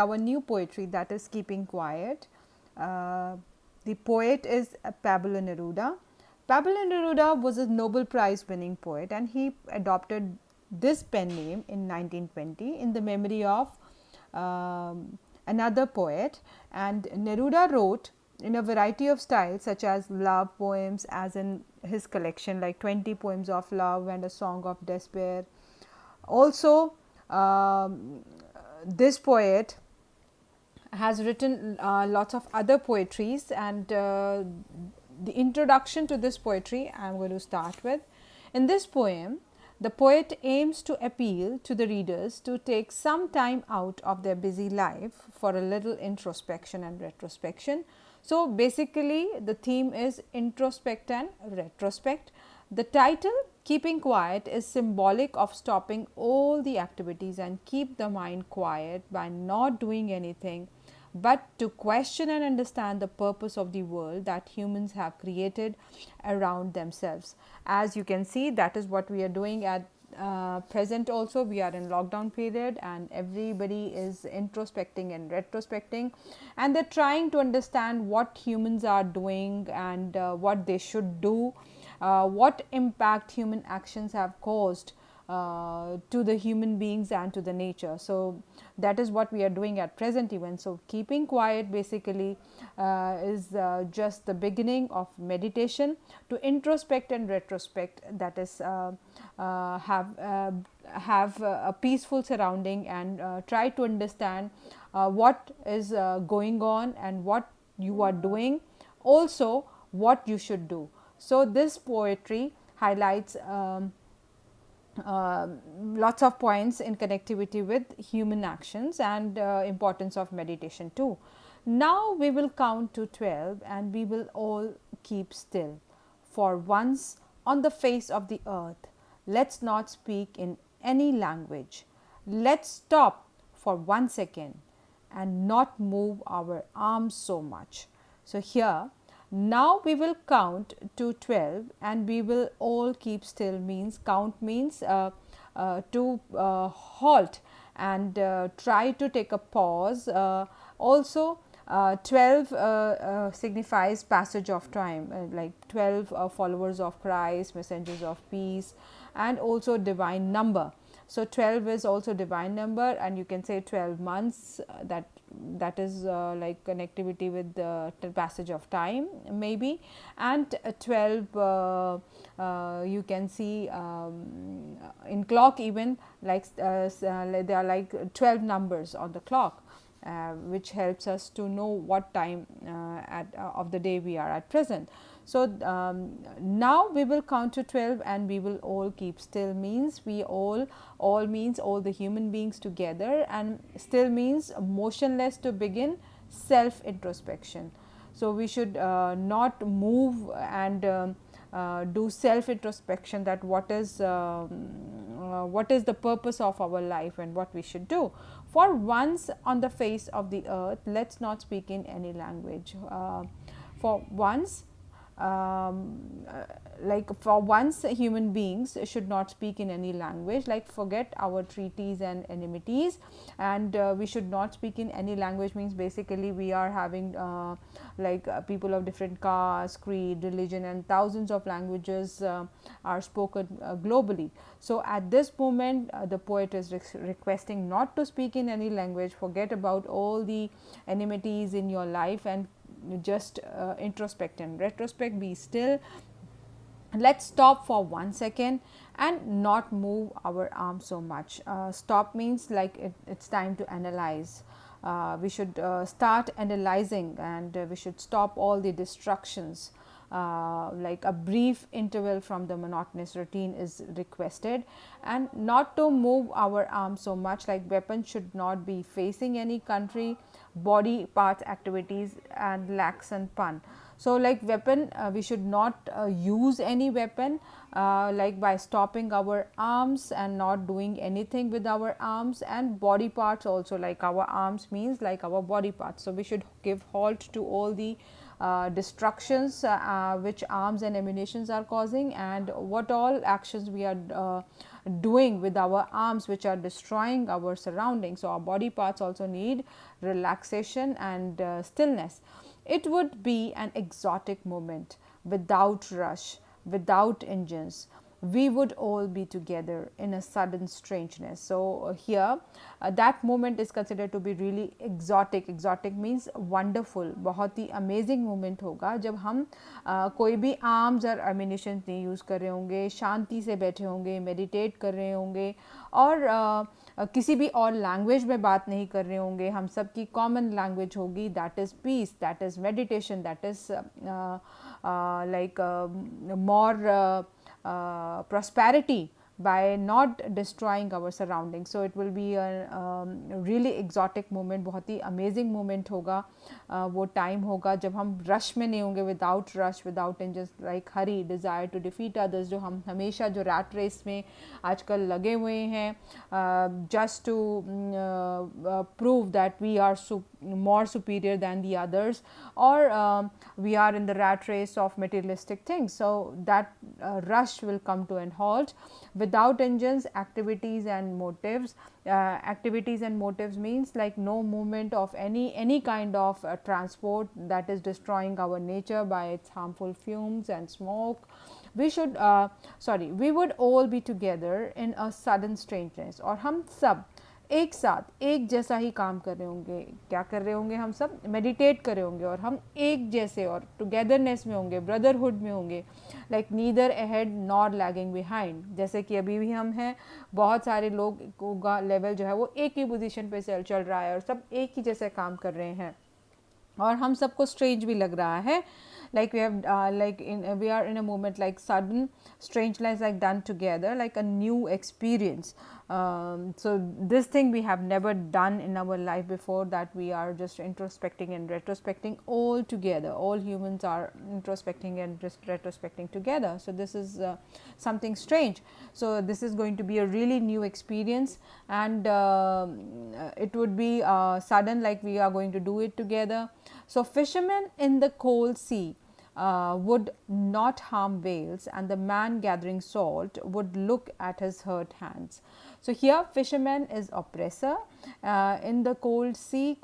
our new poetry, that is Keeping Quiet. The poet is Pablo Neruda. Pablo Neruda was a Nobel Prize winning poet, and he adopted this pen name in 1920 in the memory of another poet. And Neruda wrote in a variety of styles such as love poems, as in his collection, like 20 poems of love and a song of despair. Also, this poet has written lots of other poetries, and the introduction to this poetry I am going to start with. In this poem, the poet aims to appeal to the readers to take some time out of their busy life for a little introspection and retrospection. So, basically the theme is introspect and retrospect. The title Keeping Quiet is symbolic of stopping all the activities and keep the mind quiet by not doing anything, but to question and understand the purpose of the world that humans have created around themselves. As you can see, that is what we are doing at present. Also, we are in lockdown period and everybody is introspecting and retrospecting, and they're trying to understand what humans are doing and what they should do, what impact human actions have caused to the human beings and to the nature. So, that is what we are doing at present even. So, keeping quiet basically is just the beginning of meditation to introspect and retrospect, that is have a peaceful surrounding and try to understand what is going on and what you are doing, also what you should do. So, this poetry highlights lots of points in connectivity with human actions and importance of meditation too. Now, we will count to 12 and we will all keep still. For once on the face of the earth, let's not speak in any language. Let's stop for 1 second and not move our arms so much. So, here now we will count to 12 and we will all keep still. Means count means to halt and try to take a pause. Also 12 signifies passage of time, like 12 followers of Christ, messengers of peace, and also divine number. So, 12 is also divine number, and you can say 12 months, that is like connectivity with the passage of time maybe, and 12 you can see in clock even, like there are like 12 numbers on the clock. Which helps us to know what time of the day we are at present. So, now we will count to 12 and we will all keep still. Means we all means all the human beings together, and still means motionless to begin self introspection. So, we should not move and do self introspection, that what is the purpose of our life and what we should do. For once on the face of the earth, let's not speak in any language. For once, like for once, human beings should not speak in any language, like forget our treaties and enmities, and we should not speak in any language. Means basically we are having like people of different caste, creed, religion, and thousands of languages are spoken globally. So, at this moment the poet is requesting not to speak in any language, forget about all the enmities in your life and just introspect and retrospect, be still. Let's stop for 1 second and not move our arms so much. Stop means like it's time to analyze. We should start analyzing, and we should stop all the distractions. Like a brief interval from the monotonous routine is requested, and not to move our arms so much, like weapons should not be facing any country, body parts activities, and lax and pun. So, like weapon we should not use any weapon, like by stopping our arms and not doing anything with our arms, and body parts also, like our arms means like our body parts. So, we should give halt to all the destructions which arms and ammunitions are causing, and what all actions we are doing with our arms, which are destroying our surroundings. So our body parts also need relaxation and stillness. It would be an exotic moment, without rush, without engines. We would all be together in a sudden strangeness. So here that moment is considered to be really exotic. Exotic means wonderful, बहुत ही amazing moment होगा जब हम कोई भी arms और ammunition नहीं use कर रहे होंगे, शांति से बैठे होंगे, meditate कर रहे होंगे और किसी भी और लैंग्वेज में बात नहीं कर रहे होंगे, हम सब की कॉमन लैंग्वेज होगी, that is piece, that is meditation, that is like more prosperity by not destroying our surroundings. So it will be a really exotic moment, बहुत ही amazing moment होगा. वो time होगा जब हम rush में नहीं होंगे, without rush, without engines, like hurry, desire to defeat others, जो हम हमेशा जो rat race में आजकल लगे हुए हैं, just to prove that we are more superior than the others, or we are in the rat race of materialistic things. So that rush will come to an halt. Without engines, activities and motives. Activities and motives means like no movement of any kind of transport that is destroying our nature by its harmful fumes and smoke. We should we would all be together in a sudden strangeness. और हम सब एक साथ एक जैसा ही काम कर रहे होंगे. क्या कर रहे होंगे? हम सब मेडिटेट कर रहे होंगे और हम एक जैसे और टुगेदरनेस में होंगे, ब्रदरहुड में होंगे, like neither ahead nor lagging behind. जैसे कि अभी भी हम हैं, बहुत सारे लोग का लेवल जो है वो एक ही पोजीशन पे चल रहा है और सब एक ही जैसे काम कर रहे हैं और हम सबको स्ट्रेंज भी लग रहा है. Like we have we are in a moment like sudden strangeness, like done together, like a new experience. So this thing we have never done in our life before, that we are just introspecting and retrospecting all together. All humans are introspecting and just retrospecting together. So this is something strange. So this is going to be a really new experience, and it would be sudden, like we are going to do it together. So fishermen in the cold sea would not harm whales, and the man gathering salt would look at his hurt hands. So here fisherman is oppressor. In the cold sea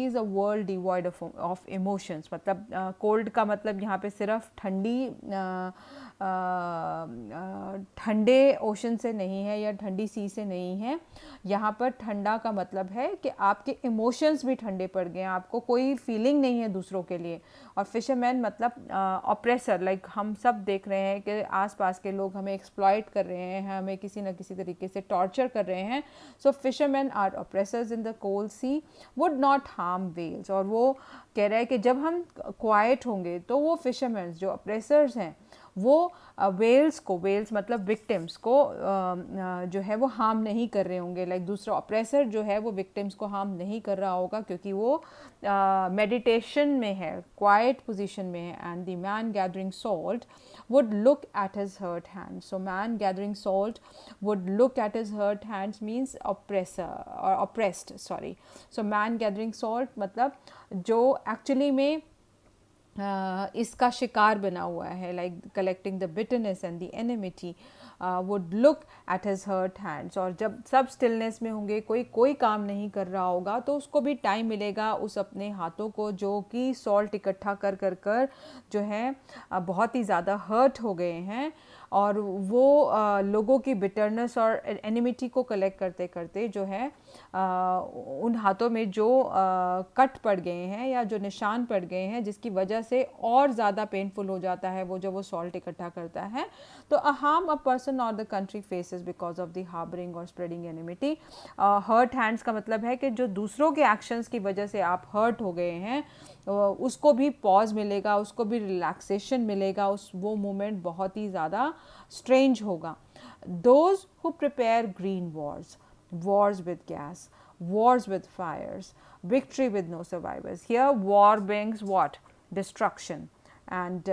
is a world devoid of emotions. मतलब cold का मतलब यहाँ पे सिर्फ ठंडे ocean से नहीं है या ठंडी सी से नहीं है. यहाँ पर ठंडा का मतलब है कि आपके इमोशंस भी ठंडे पड़ गए हैं, आपको कोई फीलिंग नहीं है दूसरों के लिए. और फिशरमैन मतलब ऑप्रेसर, लाइक हम सब देख रहे हैं कि आसपास के लोग हमें एक्सप्लॉइट कर रहे हैं, हमें किसी न किसी तरीके से टॉर्चर कर रहे हैं. So fisherman are oppressors in the cold sea would not harm whales. और वो कह रहा है कि जब हम क्वाइट होंगे तो वो फिशरमैन जो ऑप्रेसर्स हैं वो वेल्स को, वेल्स मतलब विक्टिम्स को जो है वो हार्म नहीं कर रहे होंगे. लाइक दूसरा ऑप्रेसर जो है वो विक्टिम्स को हार्म नहीं कर रहा होगा क्योंकि वो मेडिटेशन में है, क्वाइट पोजीशन में है. And the man gathering salt would look at his hurt hands. So man gathering salt would look at his hurt hands means oppressor or oppressed, sorry. So man gathering salt मतलब जो actually में इसका शिकार बना हुआ है, like collecting the bitterness and the enmity, would look at his hurt hands. और जब सब स्टिलनेस में होंगे, कोई काम नहीं कर रहा होगा, तो उसको भी टाइम मिलेगा उस अपने हाथों को जो कि सॉल्ट इकट्ठा कर जो है बहुत ही ज़्यादा हर्ट हो गए हैं, और वो लोगों की बिटरनेस और एनिमिटी को कलेक्ट करते करते जो है उन हाथों में जो कट पड़ गए हैं या जो निशान पड़ गए हैं, जिसकी वजह से और ज़्यादा पेनफुल हो जाता है वो जब वो सॉल्ट इकट्ठा करता है. तो अ हार्म अ पर्सन और the country faces because of the harbouring और स्प्रेडिंग एनिमिटी. हर्ट हैंड्स का मतलब है कि जो दूसरों के एक्शंस की वजह से आप हर्ट हो गए हैं उसको भी पॉज मिलेगा, उसको भी रिलैक्सेशन मिलेगा, वो मोमेंट बहुत ही ज़्यादा स्ट्रेंज होगा. Those who prepare green wars, wars with gas, wars with fires, victory with no survivors. Here war brings what? Destruction. And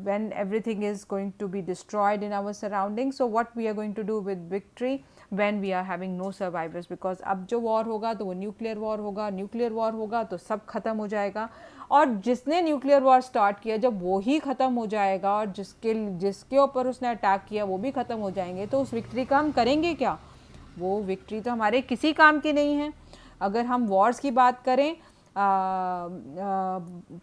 when everything is going to be destroyed in our surroundings, so what we are going to do with victory? when we are having no survivors, because अब जो war होगा तो वो nuclear war होगा, nuclear war होगा तो सब खत्म हो जाएगा, और जिसने न्यूक्लियर वॉर स्टार्ट किया जब वो ही ख़त्म हो जाएगा और जिसके ऊपर उसने अटैक किया वो भी ख़त्म हो जाएंगे, तो उस विक्ट्री का हम करेंगे क्या? वो विक्ट्री तो हमारे किसी काम की नहीं है। अगर हम वॉर्स की बात करें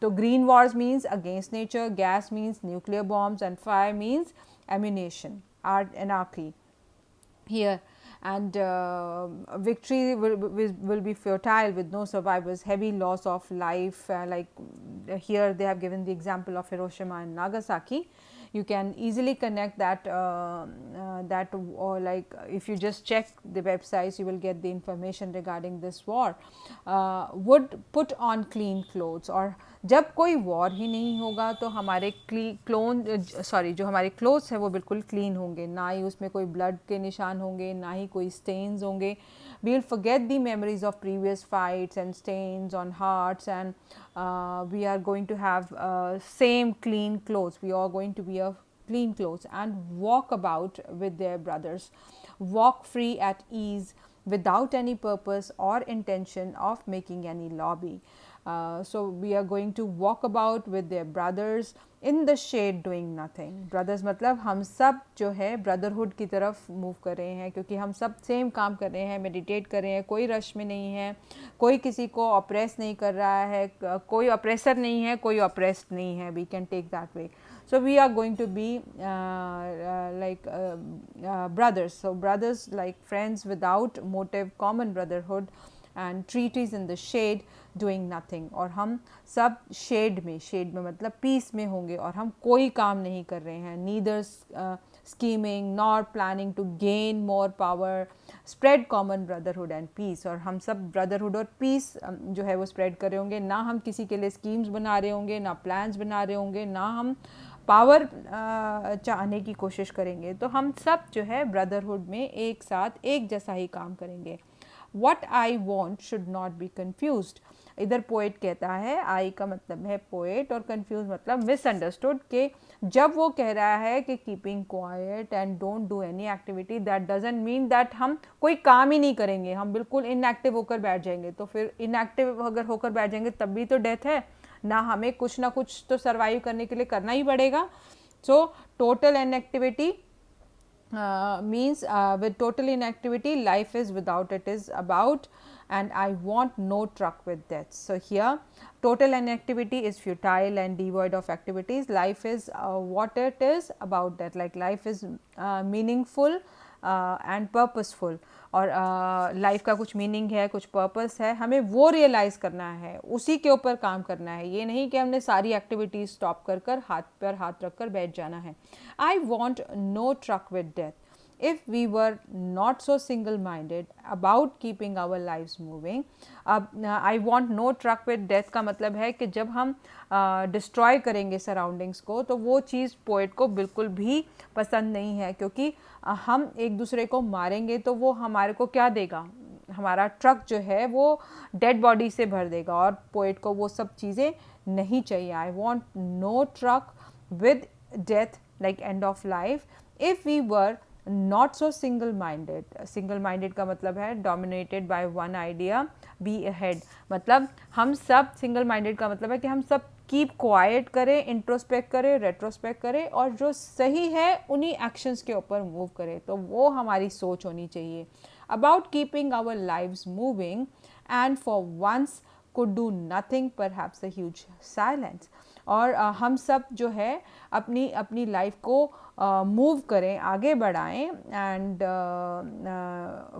तो green Wars means against nature, gas means nuclear bombs, and fire means ammunition, art anarchy here. And victory will be futile with no survivors, heavy loss of life, like here they have given the example of Hiroshima and Nagasaki. You can easily connect that or like if you just check the websites you will get the information regarding this war. Would put on clean clothes, और जब कोई war ही नहीं होगा तो हमारे जो हमारे clothes हैं वो बिल्कुल क्लीन होंगे, ना ही उसमें कोई ब्लड के निशान होंगे, ना ही कोई स्टेन्स होंगे. We will forget the memories of previous fights and stains on hearts, and we are going to have same clean clothes. We are going to wear clean clothes and walk about with their brothers, walk free at ease without any purpose or intention of making any lobby. So we are going to walk about with their brothers in the shade doing nothing. Brothers मतलब हम सब जो है brotherhood की तरफ move कर रहे हैं, क्योंकि हम सब सेम काम कर रहे हैं, मेडिटेट कर रहे हैं, कोई रश में नहीं है, कोई किसी को ऑप्रेस नहीं कर रहा है, कोई ऑप्रेसर नहीं है, कोई ऑप्रेस्ड नहीं है. We can take that way. So we are going to be like brothers. So brothers like friends without motive, common brotherhood, and treaties in the shade doing nothing. और हम सब शेड में मतलब पीस में होंगे, और हम कोई काम नहीं कर रहे हैं. neither scheming nor planning to gain more power, spread common brotherhood and peace. और हम सब brotherhood और peace जो है वो spread कर रहे होंगे, ना हम किसी के लिए schemes बना रहे होंगे, ना plans बना रहे होंगे, ना हम पावर चाहने की कोशिश करेंगे. तो हम सब जो है ब्रदरहुड में एक साथ एक जैसा ही काम करेंगे. What I want should not be confused. इधर पोएट कहता है, आई का मतलब है पोएट और कन्फ्यूज मतलब मिसअंडरस्टूड, कि जब वो कह रहा है कि keeping quiet and don't do any activity, that doesn't mean that हम कोई काम ही नहीं करेंगे, हम बिल्कुल इनएक्टिव होकर बैठ जाएंगे. तो फिर इनएक्टिव अगर होकर बैठ जाएंगे तब भी तो डेथ है ना, हमें कुछ ना कुछ तो सर्वाइव करने के लिए करना ही पड़ेगा. So total inactivity means with total inactivity life is without it is about, and I want no truck with death. So here total inactivity is futile and devoid of activities. Life is what it is about that, like life is meaningful and purposeful, और life का कुछ meaning है, कुछ purpose है, हमें वो realise करना है, उसी के ऊपर काम करना है. ये नहीं कि हमने सारी एक्टिविटीज़ स्टॉप कर हाथ पर हाथ रख कर बैठ जाना है. I want no truck with death. If we were not so single-minded about keeping our lives moving, I want no truck with death का मतलब है कि जब हम डिस्ट्रॉय करेंगे सराउंडिंग्स को तो वो चीज़ पोएट को बिल्कुल भी पसंद नहीं है, क्योंकि हम एक दूसरे को मारेंगे तो वो हमारे को क्या देगा, हमारा ट्रक जो है वो डेड बॉडी से भर देगा, और पोएट को वो सब चीज़ें नहीं चाहिए. I want no truck with death like end of life. If we were not so single minded का मतलब है dominated by one idea, be ahead. मतलब हम सब single minded का मतलब है कि हम सब keep quiet करें, introspect करें, retrospect करें, और जो सही है उन्हीं actions के ऊपर move करें. तो वो हमारी सोच होनी चाहिए. About keeping our lives moving and for once could do nothing, perhaps a huge silence. और हम सब जो है अपनी लाइफ को मूव करें, आगे बढ़ाएं, and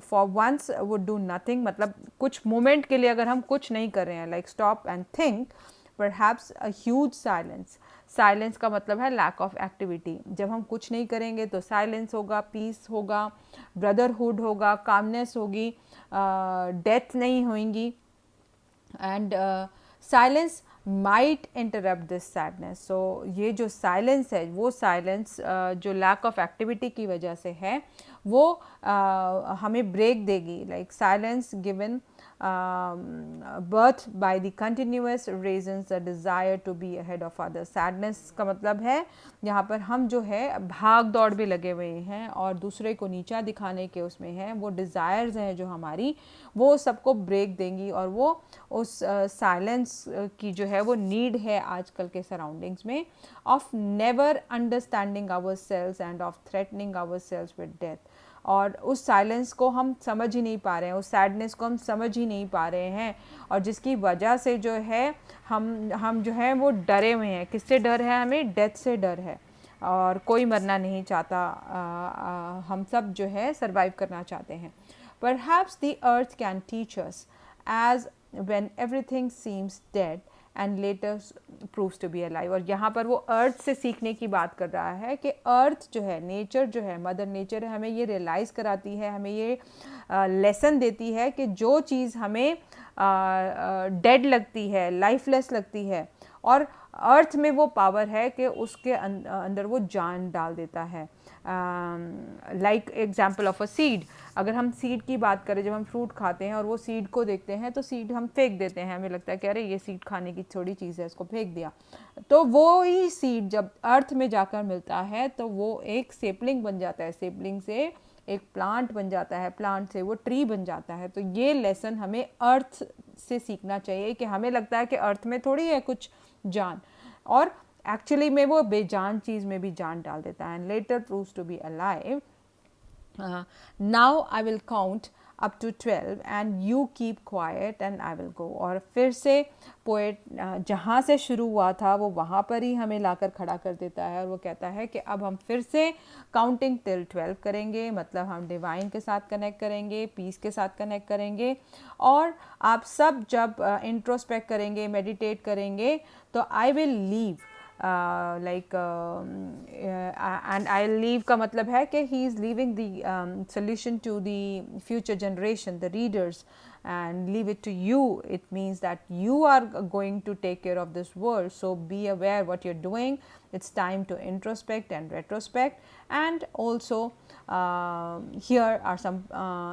for once would do nothing मतलब कुछ मोमेंट के लिए अगर हम कुछ नहीं कर रहे हैं, like stop and think, perhaps a huge silence. Silence का मतलब है लैक ऑफ एक्टिविटी. जब हम कुछ नहीं करेंगे तो साइलेंस होगा, पीस होगा, ब्रदरहुड होगा, कामनेस होगी, डेथ नहीं होंगी, and silence might interrupt this sadness. So ये जो साइलेंस है वो साइलेंस जो लैक ऑफ एक्टिविटी की वजह से है वो हमें ब्रेक देगी. Like silence given birth by the continuous reasons the desire to be ahead of others. Sadness का मतलब है यहाँ पर हम जो है भाग दौड़ भी लगे हुए हैं और दूसरे को नीचा दिखाने के उसमें हैं, वो डिज़ायर्स हैं जो हमारी, वो सबको ब्रेक देंगी और वो उस साइलेंस की जो है वो नीड है आजकल के सराउंडिंग्स में, of never understanding our selves and of threatening our selves with death. और उस साइलेंस को हम समझ ही नहीं पा रहे हैं, उस सैडनेस को हम समझ ही नहीं पा रहे हैं, और जिसकी वजह से जो है हम जो है वो डरे हुए हैं। किससे डर है? हमें डेथ से डर है, और कोई मरना नहीं चाहता, हम सब जो है सरवाइव करना चाहते हैं। Perhaps the earth can teach us, as when everything seems dead and later proves to be alive। और यहाँ पर वो अर्थ से सीखने की बात कर रहा है कि अर्थ जो है, नेचर जो है, मदर नेचर हमें ये रियलाइज़ कराती है, हमें ये लेसन देती है कि जो चीज़ हमें डेड लगती है, लाइफलेस लगती है, और अर्थ में वो पावर है कि उसके अंदर वो जान डाल देता है। Like example of a seed, अगर हम सीड की बात करें, जब हम फ्रूट खाते हैं और वो सीड को देखते हैं तो सीड हम फेंक देते हैं, हमें लगता है कि अरे ये सीड खाने की थोड़ी चीज़ है, इसको फेंक दिया। तो वो ही सीड जब अर्थ में जाकर मिलता है तो वो एक सेपलिंग बन जाता है, सेपलिंग से एक प्लांट बन जाता है, प्लांट से वो ट्री बन जाता है। तो ये लेसन हमें अर्थ से सीखना चाहिए कि हमें लगता है कि अर्थ में थोड़ी है कुछ जान, और एक्चुअली में वो बेजान चीज़ में भी जान डाल देता है। And later proves to be alive. Now I will count up to 12 and you keep quiet and I will go. और फिर से पोएट जहाँ से शुरू हुआ था वो वहाँ पर ही हमें लाकर खड़ा कर देता है, और वो कहता है कि अब हम फिर से काउंटिंग टिल 12 करेंगे, मतलब हम डिवाइन के साथ कनेक्ट करेंगे, पीस के साथ कनेक्ट करेंगे। और आप सब जब इंट्रोस्पेक्ट करेंगे, मेडिटेट करेंगे, तो I will leave like and I leave का मतलब है कि he is leaving the solution to the future generation, the readers, and leave it to you. It means that you are going to take care of this world, so be aware what you're doing. It's time to introspect and retrospect. And also here are some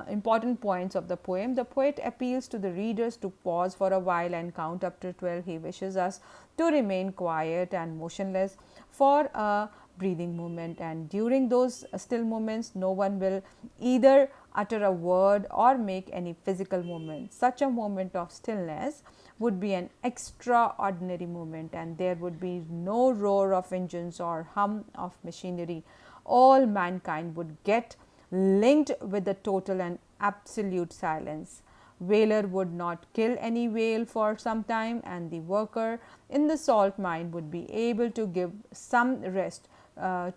important points of the poem. The poet appeals to the readers to pause for a while and count up to 12. He wishes us to remain quiet and motionless for a breathing moment, and during those still moments no one will either utter a word or make any physical movement. Such a moment of stillness would be an extraordinary moment, and there would be no roar of engines or hum of machinery. All mankind would get linked with the total and absolute silence. Whaler would not kill any whale for some time, and the worker in the salt mine would be able to give some rest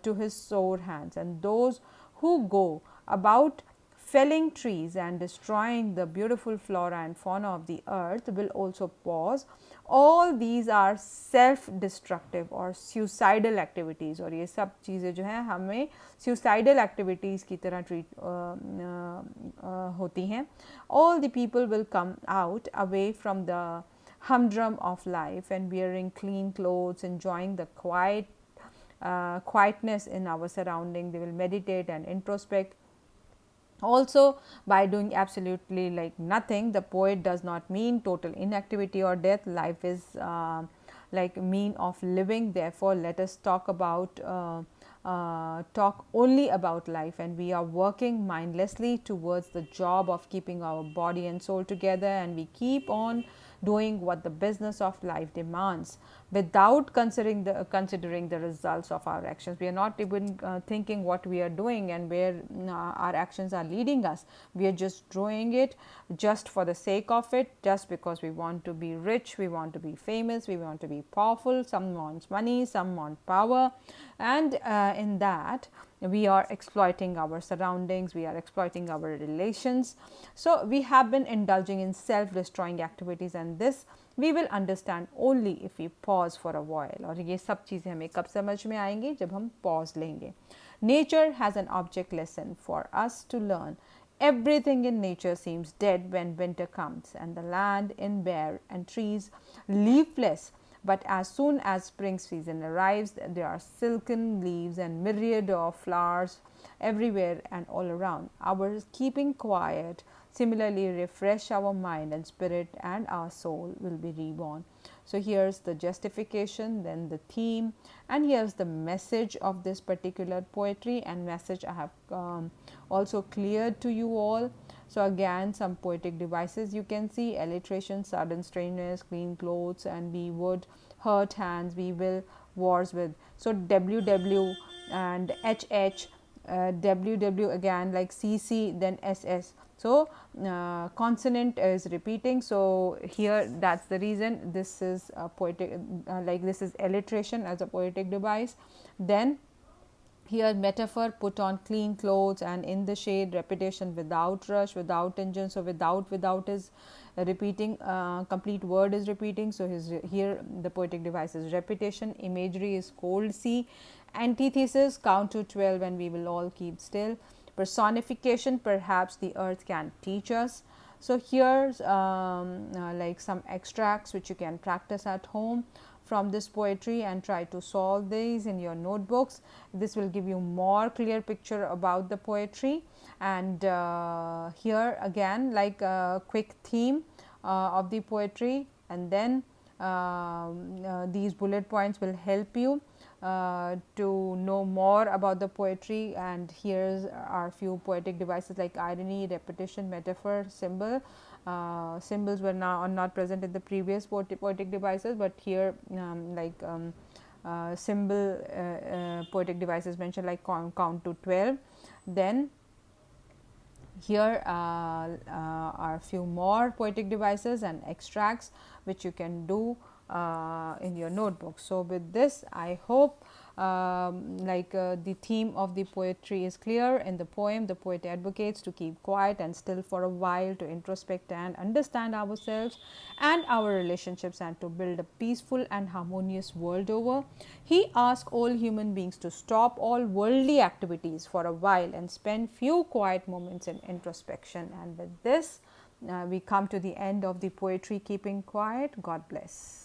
to his sore hands. And those who go about felling trees and destroying the beautiful flora and fauna of the earth will also pause. All these are self destructive or suicidal activities, और ये सब चीज़ें जो हैं हमें suicidal activities की तरह treat होती हैं. All the people will come out away from the humdrum of life and wearing clean clothes, enjoying the quietness in our surrounding. They will meditate and introspect. Also, by doing absolutely like nothing, the poet does not mean total inactivity or death. Life is like mean of living. Therefore, let us talk only about life, and we are working mindlessly towards the job of keeping our body and soul together, and we keep on doing what the business of life demands without considering the results of our actions. We are not even thinking what we are doing and where our actions are leading us. We are just doing it just for the sake of it, just because we want to be rich, we want to be famous, we want to be powerful. Some want money, some want power, and in that we are exploiting our surroundings, we are exploiting our relations. So we have been indulging in self destroying activities, and this we will understand only if we pause for a while. और ये सब चीज़ें हमें कब समझ में आएंगी? जब हम pause लेंगे. Nature has an object lesson for us to learn. Everything in nature seems dead when winter comes, and the land is bare and trees leafless. But as soon as spring season arrives, there are silken leaves and myriad of flowers everywhere and all around. Our keeping quiet similarly refresh our mind and spirit, and our soul will be reborn. So here's the justification, then the theme, and here's the message of this particular poetry, and message I have also cleared to you all. So again, some poetic devices you can see: alliteration, sudden strangeness, clean clothes, and we would, hurt hands, we will, wars with. So WW and HH, WW again like CC, then SS. So consonant is repeating. So here that's the reason this is a poetic, like this is alliteration as a poetic device. Then here metaphor, put on clean clothes and in the shade, repetition, without rush, without engine. So without is repeating, complete word is repeating. So here the poetic device is repetition. Imagery is cold sea. Antithesis, count to 12 and we will all keep still. Personification, perhaps the earth can teach us. So here's like some extracts which you can practice at home from this poetry and try to solve these in your notebooks. This will give you more clear picture about the poetry. And here again like a quick theme of the poetry, and then these bullet points will help you to know more about the poetry. And here's are few poetic devices like irony, repetition, metaphor, symbol. Symbols were now not present in the previous poetic devices, but here symbol poetic devices mentioned like count to 12. Then here are few more poetic devices and extracts which you can do in your notebook. So with this I hope the theme of the poetry is clear. In the poem, the poet advocates to keep quiet and still for a while, to introspect and understand ourselves and our relationships, and to build a peaceful and harmonious world over. He asks all human beings to stop all worldly activities for a while and spend few quiet moments in introspection. And with this we come to the end of the poetry Keeping Quiet. God bless.